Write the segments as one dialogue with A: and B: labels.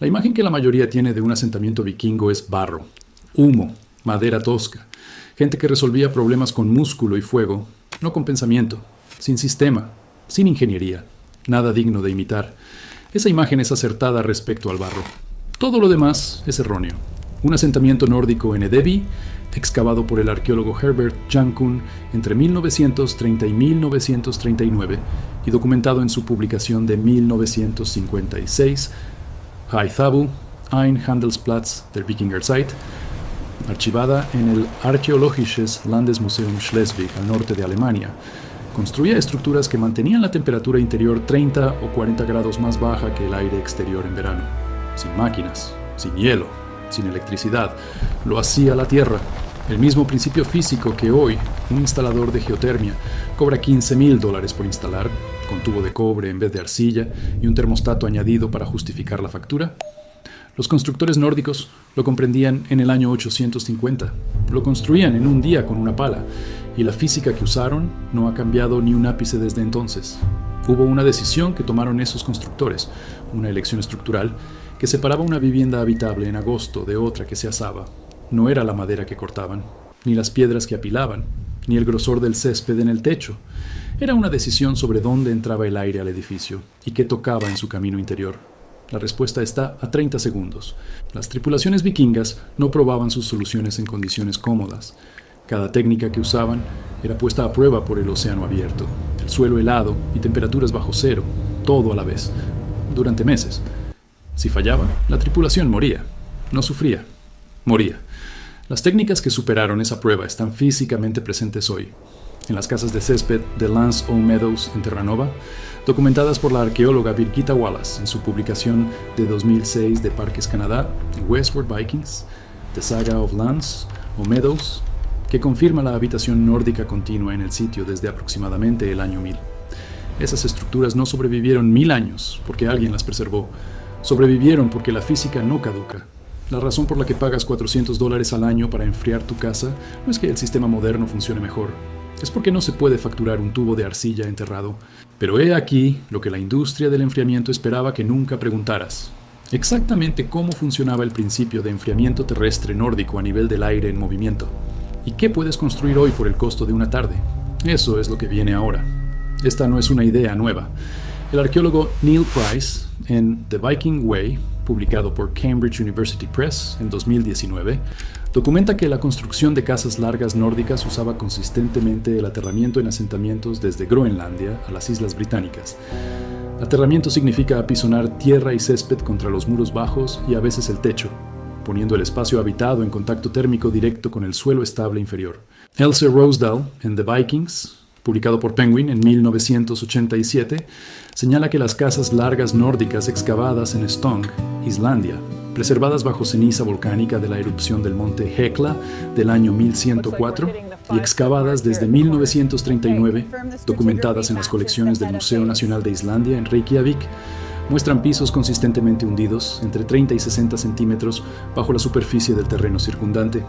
A: La imagen que la mayoría tiene de un asentamiento vikingo es barro, humo, madera tosca, gente que resolvía problemas con músculo y fuego, no con pensamiento, sin sistema, sin ingeniería, nada digno de imitar. Esa imagen es acertada respecto al barro. Todo lo demás es erróneo. Un asentamiento nórdico en Edevi, excavado por el arqueólogo Herbert Jankun entre 1930 y 1939 y documentado en su publicación de 1956, Haithabu, ein Handelsplatz der Wikingerzeit, archivada en el Archäologisches Landesmuseum Schleswig, al norte de Alemania, construía estructuras que mantenían la temperatura interior 30 o 40 grados más baja que el aire exterior en verano, sin máquinas, sin hielo, sin electricidad. Lo hacía la Tierra, el mismo principio físico que hoy un instalador de geotermia cobra $15,000 por instalar, con tubo de cobre en vez de arcilla y un termostato añadido para justificar la factura. Los constructores nórdicos lo comprendían en el año 850. Lo construían en un día con una pala, y la física que usaron no ha cambiado ni un ápice desde entonces. Hubo una decisión que tomaron esos constructores, una elección estructural, que separaba una vivienda habitable en agosto de otra que se asaba. No era la madera que cortaban, ni las piedras que apilaban, ni el grosor del césped en el techo. Era una decisión sobre dónde entraba el aire al edificio y qué tocaba en su camino interior. La respuesta está a 30 segundos. Las tripulaciones vikingas no probaban sus soluciones en condiciones cómodas. Cada técnica que usaban era puesta a prueba por el océano abierto, el suelo helado y temperaturas bajo cero, todo a la vez, durante meses. Si fallaba, la tripulación moría. No sufría, moría. Las técnicas que superaron esa prueba están físicamente presentes hoy, en las casas de césped de Lance O. Meadows en Terranova, documentadas por la arqueóloga Birgitta Wallace en su publicación de 2006 de Parques Canadá, Westward Vikings, The Saga of Lance O. Meadows, que confirma la habitación nórdica continua en el sitio desde aproximadamente el año 1000. Esas estructuras no sobrevivieron 1000 años porque alguien las preservó. Sobrevivieron porque la física no caduca. La razón por la que pagas $400 al año para enfriar tu casa no es que el sistema moderno funcione mejor. Es porque no se puede facturar un tubo de arcilla enterrado. Pero he aquí lo que la industria del enfriamiento esperaba que nunca preguntaras. Exactamente cómo funcionaba el principio de enfriamiento terrestre nórdico a nivel del aire en movimiento. ¿Y qué puedes construir hoy por el costo de una tarde? Eso es lo que viene ahora. Esta no es una idea nueva. El arqueólogo Neil Price, en The Viking Way, publicado por Cambridge University Press en 2019, documenta que la construcción de casas largas nórdicas usaba consistentemente el aterramiento en asentamientos desde Groenlandia a las Islas Británicas. Aterramiento significa apisonar tierra y césped contra los muros bajos y a veces el techo, poniendo el espacio habitado en contacto térmico directo con el suelo estable inferior. Else Rosedal, en The Vikings, publicado por Penguin en 1987, señala que las casas largas nórdicas excavadas en Stong, Islandia, preservadas bajo ceniza volcánica de la erupción del monte Hekla del año 1104 y excavadas desde 1939, documentadas en las colecciones del Museo Nacional de Islandia en Reykjavik, muestran pisos consistentemente hundidos entre 30 y 60 centímetros bajo la superficie del terreno circundante.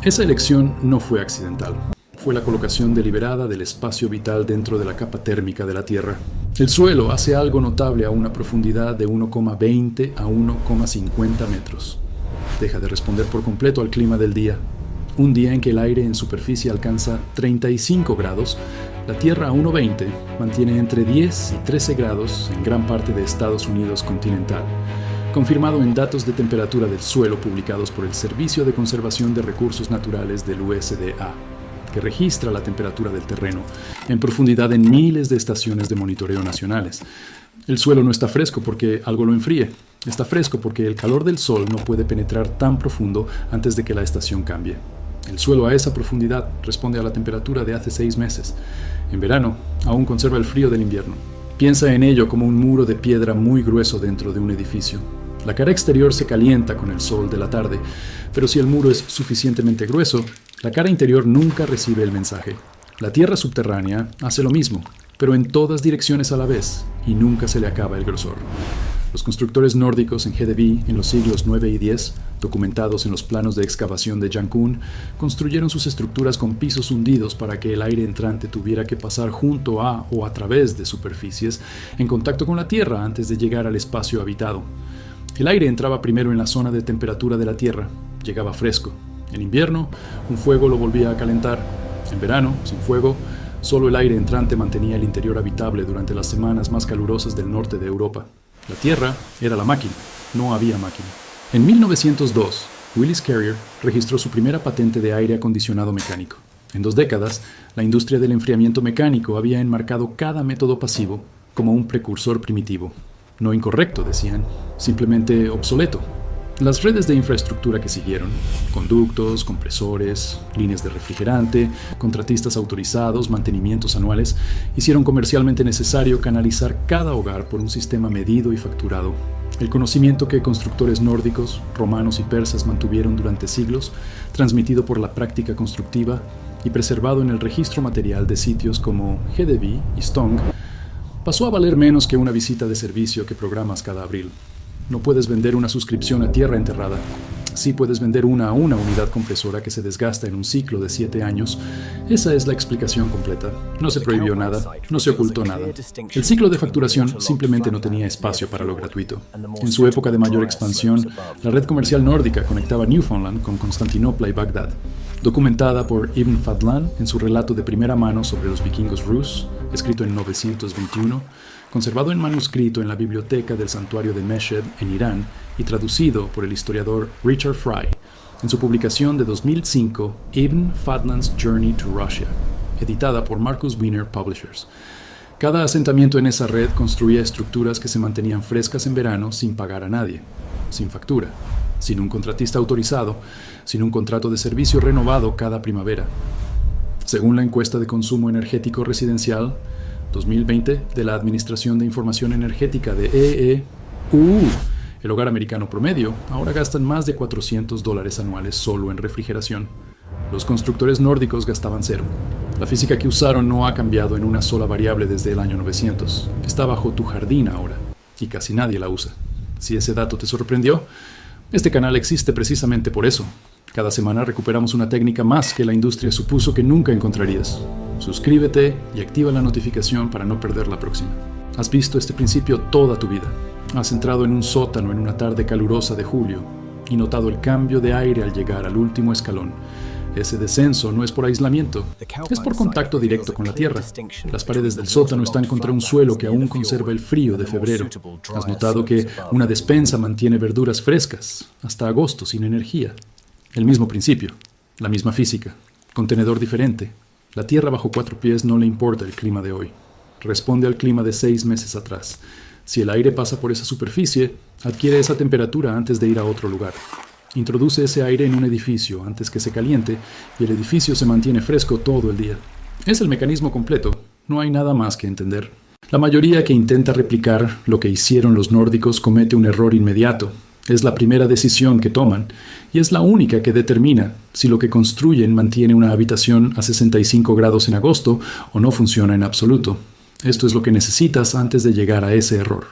A: Esa elección no fue accidental. Fue la colocación deliberada del espacio vital dentro de la capa térmica de la Tierra. El suelo hace algo notable a una profundidad de 1,20 a 1,50 metros. Deja de responder por completo al clima del día. Un día en que el aire en superficie alcanza 35 grados, la Tierra a 1,20 mantiene entre 10 y 13 grados en gran parte de Estados Unidos continental, confirmado en datos de temperatura del suelo publicados por el Servicio de Conservación de Recursos Naturales del USDA, que registra la temperatura del terreno en profundidad en miles de estaciones de monitoreo nacionales. El suelo no está fresco porque algo lo enfríe. Está fresco porque el calor del sol no puede penetrar tan profundo antes de que la estación cambie. El suelo a esa profundidad responde a la temperatura de hace 6 meses. En verano, aún conserva el frío del invierno. Piensa en ello como un muro de piedra muy grueso dentro de un edificio. La cara exterior se calienta con el sol de la tarde, pero si el muro es suficientemente grueso, la cara interior nunca recibe el mensaje. La tierra subterránea hace lo mismo, pero en todas direcciones a la vez, y nunca se le acaba el grosor. Los constructores nórdicos en Hedeby en los siglos IX y X, documentados en los planos de excavación de Jankun, construyeron sus estructuras con pisos hundidos para que el aire entrante tuviera que pasar junto a o a través de superficies en contacto con la tierra antes de llegar al espacio habitado. El aire entraba primero en la zona de temperatura de la Tierra, llegaba fresco. En invierno, un fuego lo volvía a calentar. En verano, sin fuego, solo el aire entrante mantenía el interior habitable durante las semanas más calurosas del norte de Europa. La Tierra era la máquina, no había máquina. En 1902, Willis Carrier registró su primera patente de aire acondicionado mecánico. En 2 décadas, la industria del enfriamiento mecánico había enmarcado cada método pasivo como un precursor primitivo. No incorrecto, decían, simplemente obsoleto. Las redes de infraestructura que siguieron, conductos, compresores, líneas de refrigerante, contratistas autorizados, mantenimientos anuales, hicieron comercialmente necesario canalizar cada hogar por un sistema medido y facturado. El conocimiento que constructores nórdicos, romanos y persas mantuvieron durante siglos, transmitido por la práctica constructiva y preservado en el registro material de sitios como Hedeby y Stong, pasó a valer menos que una visita de servicio que programas cada abril. No puedes vender una suscripción a tierra enterrada. Sí puedes vender una unidad compresora que se desgasta en un ciclo de 7 años. Esa es la explicación completa. No se prohibió nada, no se ocultó nada. El ciclo de facturación simplemente no tenía espacio para lo gratuito. En su época de mayor expansión, la red comercial nórdica conectaba Newfoundland con Constantinopla y Bagdad. Documentada por Ibn Fadlan en su relato de primera mano sobre los vikingos Rus, escrito en 921, conservado en manuscrito en la biblioteca del santuario de Meshed en Irán y traducido por el historiador Richard Fry en su publicación de 2005 Ibn Fadlan's Journey to Russia, editada por Marcus Wiener Publishers. Cada asentamiento en esa red construía estructuras que se mantenían frescas en verano sin pagar a nadie, sin factura, sin un contratista autorizado, sin un contrato de servicio renovado cada primavera. Según la encuesta de consumo energético residencial 2020 de la Administración de Información Energética de EEU, el hogar americano promedio ahora gastan más de $400 anuales solo en refrigeración. Los constructores nórdicos gastaban cero. La física que usaron no ha cambiado en una sola variable desde el año 900. Está bajo tu jardín ahora, y casi nadie la usa. Si ese dato te sorprendió, este canal existe precisamente por eso. Cada semana recuperamos una técnica más que la industria supuso que nunca encontrarías. Suscríbete y activa la notificación para no perder la próxima. Has visto este principio toda tu vida. Has entrado en un sótano en una tarde calurosa de julio y notado el cambio de aire al llegar al último escalón. Ese descenso no es por aislamiento, es por contacto directo con la tierra. Las paredes del sótano están contra un suelo que aún conserva el frío de febrero. Has notado que una despensa mantiene verduras frescas hasta agosto sin energía. El mismo principio, la misma física, contenedor diferente. La tierra bajo 4 pies no le importa el clima de hoy. Responde al clima de 6 meses atrás. Si el aire pasa por esa superficie, adquiere esa temperatura antes de ir a otro lugar. Introduce ese aire en un edificio antes que se caliente y el edificio se mantiene fresco todo el día. Es el mecanismo completo, no hay nada más que entender. La mayoría que intenta replicar lo que hicieron los nórdicos comete un error inmediato. Es la primera decisión que toman y es la única que determina si lo que construyen mantiene una habitación a 65 grados en agosto o no funciona en absoluto. Esto es lo que necesitas antes de llegar a ese error.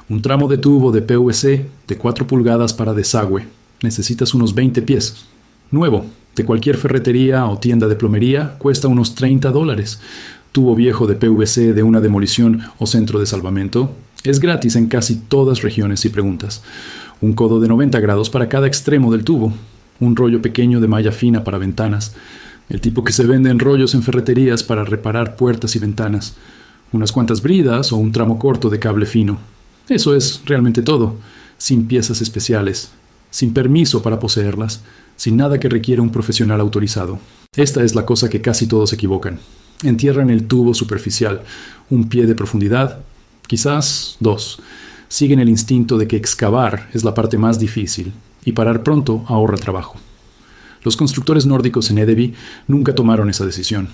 A: Un tramo de tubo de PVC de 4 pulgadas para desagüe. Necesitas unos 20 pies. Nuevo, de cualquier ferretería o tienda de plomería, cuesta unos $30. Tubo viejo de PVC de una demolición o centro de salvamento es gratis en casi todas regiones si preguntas. Un codo de 90 grados para cada extremo del tubo. Un rollo pequeño de malla fina para ventanas. El tipo que se vende en rollos en ferreterías para reparar puertas y ventanas. Unas cuantas bridas o un tramo corto de cable fino. Eso es realmente todo, sin piezas especiales, sin permiso para poseerlas, sin nada que requiera un profesional autorizado. Esta es la cosa que casi todos equivocan. Entierran el tubo superficial, 1 pie de profundidad, quizás 2. Siguen el instinto de que excavar es la parte más difícil y parar pronto ahorra trabajo. Los constructores nórdicos en Hedeby nunca tomaron esa decisión.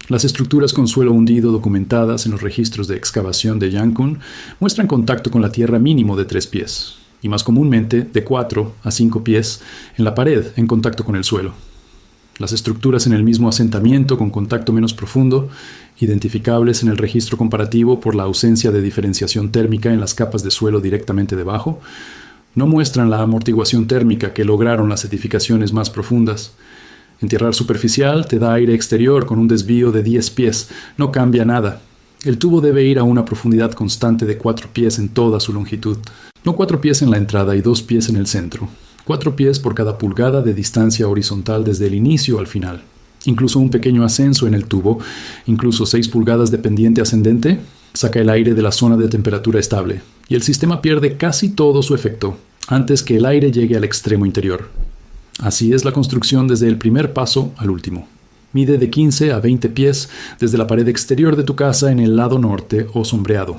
A: Las estructuras con suelo hundido documentadas en los registros de excavación de Yankun muestran contacto con la tierra mínimo de 3 pies, y más comúnmente de 4 a 5 pies en la pared en contacto con el suelo. Las estructuras en el mismo asentamiento con contacto menos profundo, identificables en el registro comparativo por la ausencia de diferenciación térmica en las capas de suelo directamente debajo, no muestran la amortiguación térmica que lograron las edificaciones más profundas. Entierrar superficial te da aire exterior con un desvío de 10 pies. No cambia nada. El tubo debe ir a una profundidad constante de 4 pies en toda su longitud. No 4 pies en la entrada y 2 pies en el centro. 4 pies por cada pulgada de distancia horizontal desde el inicio al final. Incluso un pequeño ascenso en el tubo, incluso 6 pulgadas de pendiente ascendente, saca el aire de la zona de temperatura estable, y el sistema pierde casi todo su efecto antes que el aire llegue al extremo interior. Así es la construcción desde el primer paso al último. Mide de 15 a 20 pies desde la pared exterior de tu casa en el lado norte o sombreado.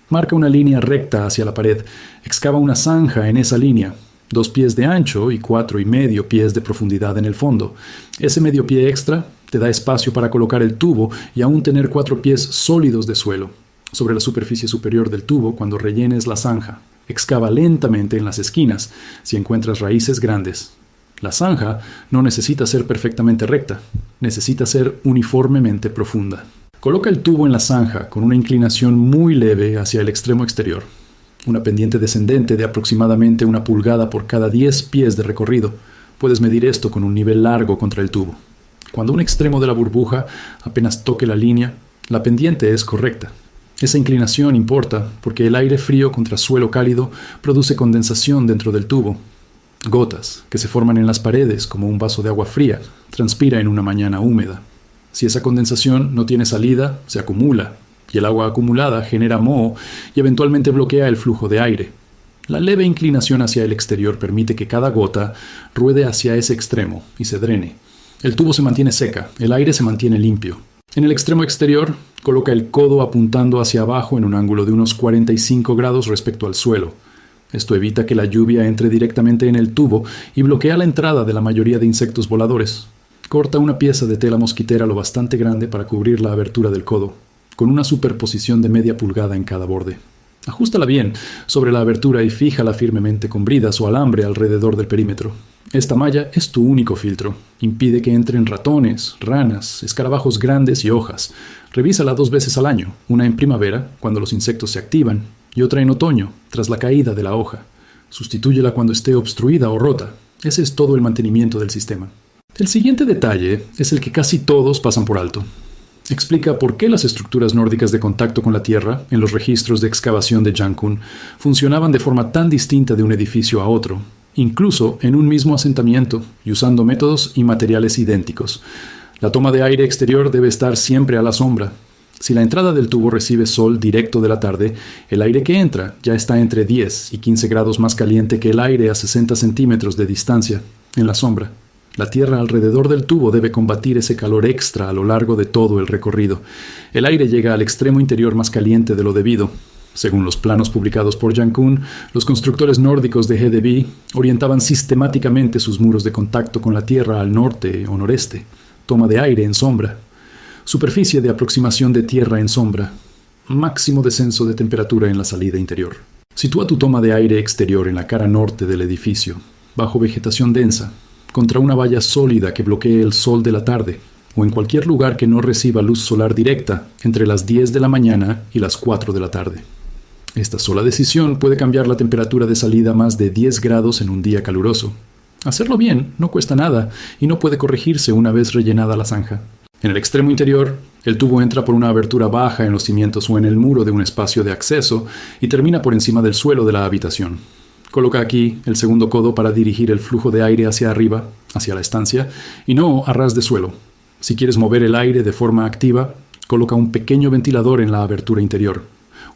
A: Marca una línea recta hacia la pared, excava una zanja en esa línea, 2 pies de ancho y 4,5 pies de profundidad en el fondo. Ese medio pie extra te da espacio para colocar el tubo y aún tener 4 pies sólidos de suelo sobre la superficie superior del tubo cuando rellenes la zanja. Excava lentamente en las esquinas si encuentras raíces grandes. La zanja no necesita ser perfectamente recta, necesita ser uniformemente profunda. Coloca el tubo en la zanja con una inclinación muy leve hacia el extremo exterior. Una pendiente descendente de aproximadamente 1 pulgada por cada 10 pies de recorrido. Puedes medir esto con un nivel largo contra el tubo. Cuando un extremo de la burbuja apenas toque la línea, la pendiente es correcta. Esa inclinación importa porque el aire frío contra suelo cálido produce condensación dentro del tubo. Gotas, que se forman en las paredes como un vaso de agua fría, transpira en una mañana húmeda. Si esa condensación no tiene salida, se acumula, y el agua acumulada genera moho y eventualmente bloquea el flujo de aire. La leve inclinación hacia el exterior permite que cada gota ruede hacia ese extremo y se drene. El tubo se mantiene seca, el aire se mantiene limpio. En el extremo exterior, coloca el codo apuntando hacia abajo en un ángulo de unos 45 grados respecto al suelo. Esto evita que la lluvia entre directamente en el tubo y bloquea la entrada de la mayoría de insectos voladores. Corta una pieza de tela mosquitera lo bastante grande para cubrir la abertura del codo, con una superposición de media pulgada en cada borde. Ajústala bien sobre la abertura y fíjala firmemente con bridas o alambre alrededor del perímetro. Esta malla es tu único filtro. Impide que entren ratones, ranas, escarabajos grandes y hojas. Revísala 2 veces al año, una en primavera, cuando los insectos se activan, y otra en otoño, tras la caída de la hoja. Sustitúyela cuando esté obstruida o rota. Ese es todo el mantenimiento del sistema. El siguiente detalle es el que casi todos pasan por alto. Explica por qué las estructuras nórdicas de contacto con la tierra, en los registros de excavación de Cancún, funcionaban de forma tan distinta de un edificio a otro, incluso en un mismo asentamiento y usando métodos y materiales idénticos. La toma de aire exterior debe estar siempre a la sombra. Si la entrada del tubo recibe sol directo de la tarde, el aire que entra ya está entre 10 y 15 grados más caliente que el aire a 60 centímetros de distancia, en la sombra. La tierra alrededor del tubo debe combatir ese calor extra a lo largo de todo el recorrido. El aire llega al extremo interior más caliente de lo debido. Según los planos publicados por Cancún, los constructores nórdicos de GDB orientaban sistemáticamente sus muros de contacto con la tierra al norte o noreste. Toma de aire en sombra. Superficie de aproximación de tierra en sombra. Máximo descenso de temperatura en la salida interior. Sitúa tu toma de aire exterior en la cara norte del edificio, bajo vegetación densa, contra una valla sólida que bloquee el sol de la tarde, o en cualquier lugar que no reciba luz solar directa entre las 10 de la mañana y las 4 de la tarde. Esta sola decisión puede cambiar la temperatura de salida más de 10 grados en un día caluroso. Hacerlo bien no cuesta nada y no puede corregirse una vez rellenada la zanja. En el extremo interior, el tubo entra por una abertura baja en los cimientos o en el muro de un espacio de acceso y termina por encima del suelo de la habitación. Coloca aquí el segundo codo para dirigir el flujo de aire hacia arriba, hacia la estancia, y no a ras de suelo. Si quieres mover el aire de forma activa, coloca un pequeño ventilador en la abertura interior.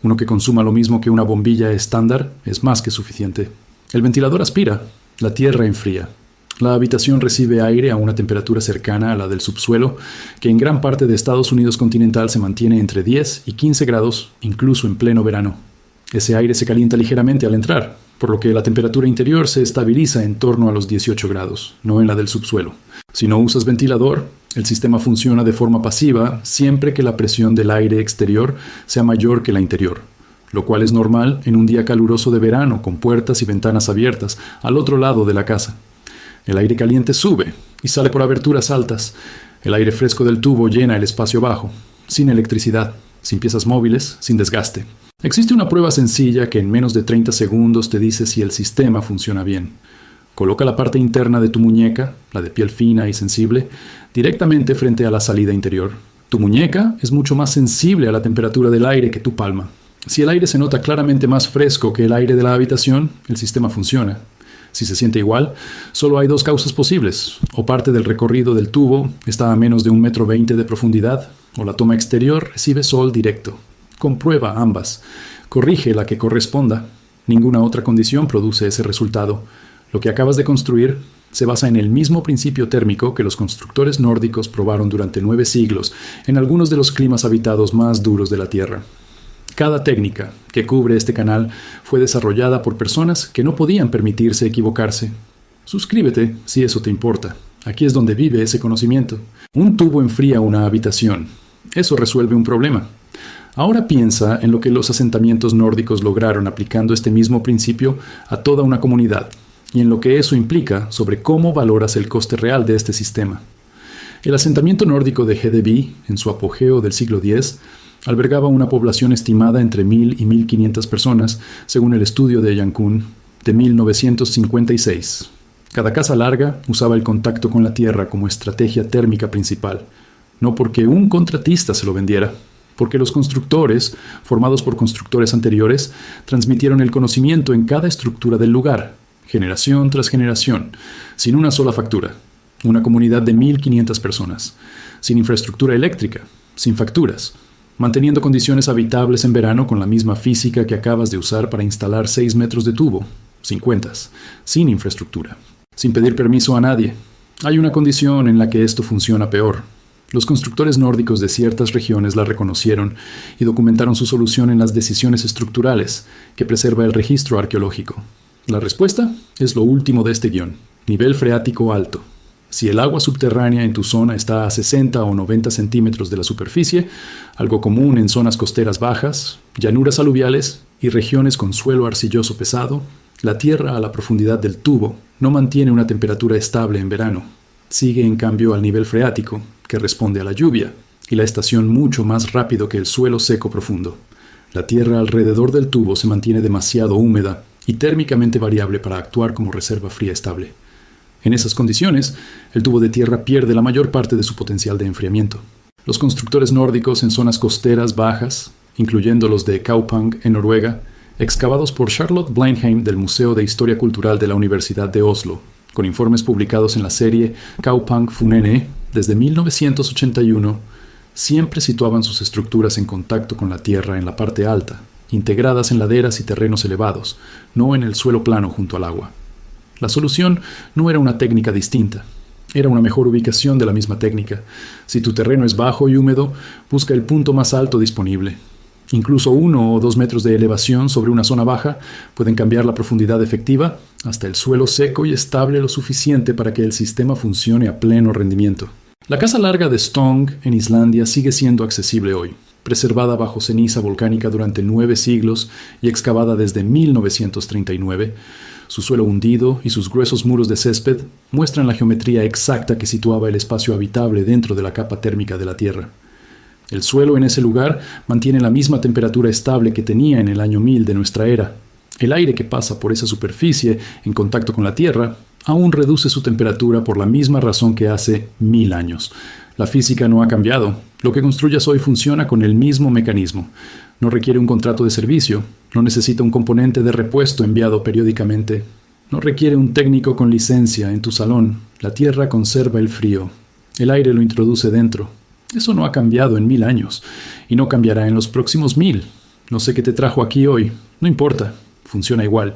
A: Uno que consuma lo mismo que una bombilla estándar es más que suficiente. El ventilador aspira, la tierra enfría. La habitación recibe aire a una temperatura cercana a la del subsuelo, que en gran parte de Estados Unidos continental se mantiene entre 10 y 15 grados, incluso en pleno verano. Ese aire se calienta ligeramente al entrar, por lo que la temperatura interior se estabiliza en torno a los 18 grados, no en la del subsuelo. Si no usas ventilador, el sistema funciona de forma pasiva siempre que la presión del aire exterior sea mayor que la interior, lo cual es normal en un día caluroso de verano con puertas y ventanas abiertas al otro lado de la casa. El aire caliente sube y sale por aberturas altas. El aire fresco del tubo llena el espacio bajo, sin electricidad, sin piezas móviles, sin desgaste. Existe una prueba sencilla que en menos de 30 segundos te dice si el sistema funciona bien. Coloca la parte interna de tu muñeca, la de piel fina y sensible, directamente frente a la salida interior Tu muñeca es mucho más sensible a la temperatura del aire que tu palma. Si el aire se nota claramente más fresco que el aire de la habitación, el sistema funciona. Si se siente igual, solo hay dos causas posibles. O parte del recorrido del tubo está a menos de 1,20 m de profundidad, o la toma exterior recibe sol directo. Comprueba ambas. Corrige la que corresponda. Ninguna otra condición produce ese resultado. Lo que acabas de construir se basa en el mismo principio térmico que los constructores nórdicos probaron durante 9 siglos en algunos de los climas habitados más duros de la Tierra. Cada técnica que cubre este canal fue desarrollada por personas que no podían permitirse equivocarse. Suscríbete si eso te importa. Aquí es donde vive ese conocimiento. Un tubo enfría una habitación. Eso resuelve un problema. Ahora piensa en lo que los asentamientos nórdicos lograron aplicando este mismo principio a toda una comunidad y en lo que eso implica sobre cómo valoras el coste real de este sistema. El asentamiento nórdico de Hedeby, en su apogeo del siglo X, albergaba una población estimada entre 1,000 y 1,500 personas, según el estudio de Yankun, de 1956. Cada casa larga usaba el contacto con la tierra como estrategia térmica principal, no porque un contratista se lo vendiera, porque los constructores, formados por constructores anteriores, transmitieron el conocimiento en cada estructura del lugar, generación tras generación, sin una sola factura. Una comunidad de 1,500 personas, sin infraestructura eléctrica, sin facturas, manteniendo condiciones habitables en verano con la misma física que acabas de usar para instalar 6 metros de tubo, sin cuentas, sin infraestructura, sin pedir permiso a nadie. Hay una condición en la que esto funciona peor. Los constructores nórdicos de ciertas regiones la reconocieron y documentaron su solución en las decisiones estructurales, que preserva el registro arqueológico. La respuesta es lo último de este guión: nivel freático alto. Si el agua subterránea en tu zona está a 60 o 90 centímetros de la superficie, algo común en zonas costeras bajas, llanuras aluviales y regiones con suelo arcilloso pesado, la tierra a la profundidad del tubo no mantiene una temperatura estable en verano. Sigue en cambio al nivel freático, que responde a la lluvia, y la estación mucho más rápido que el suelo seco profundo. La tierra alrededor del tubo se mantiene demasiado húmeda y térmicamente variable para actuar como reserva fría estable. En esas condiciones, el tubo de tierra pierde la mayor parte de su potencial de enfriamiento. Los constructores nórdicos en zonas costeras bajas, incluyendo los de Kaupang en Noruega, excavados por Charlotte Blindheim del Museo de Historia Cultural de la Universidad de Oslo, con informes publicados en la serie Kaupang Funene desde 1981, siempre situaban sus estructuras en contacto con la tierra en la parte alta, integradas en laderas y terrenos elevados, no en el suelo plano junto al agua. La solución no era una técnica distinta, era una mejor ubicación de la misma técnica. Si tu terreno es bajo y húmedo, busca el punto más alto disponible. Incluso 1 o 2 metros de elevación sobre una zona baja pueden cambiar la profundidad efectiva hasta el suelo seco y estable lo suficiente para que el sistema funcione a pleno rendimiento. La casa larga de Stong en Islandia sigue siendo accesible hoy, preservada bajo ceniza volcánica durante 9 siglos y excavada desde 1939. Su suelo hundido y sus gruesos muros de césped muestran la geometría exacta que situaba el espacio habitable dentro de la capa térmica de la Tierra. El suelo en ese lugar mantiene la misma temperatura estable que tenía en el año 1000 de nuestra era. El aire que pasa por esa superficie en contacto con la Tierra aún reduce su temperatura por la misma razón que hace 1000 años. La física no ha cambiado. Lo que construyas hoy funciona con el mismo mecanismo. No requiere un contrato de servicio, no necesita un componente de repuesto enviado periódicamente, no requiere un técnico con licencia en tu salón. La tierra conserva el frío, el aire lo introduce dentro. Eso no ha cambiado en 1000 años, y no cambiará en los próximos 1000. No sé qué te trajo aquí hoy, no importa, funciona igual.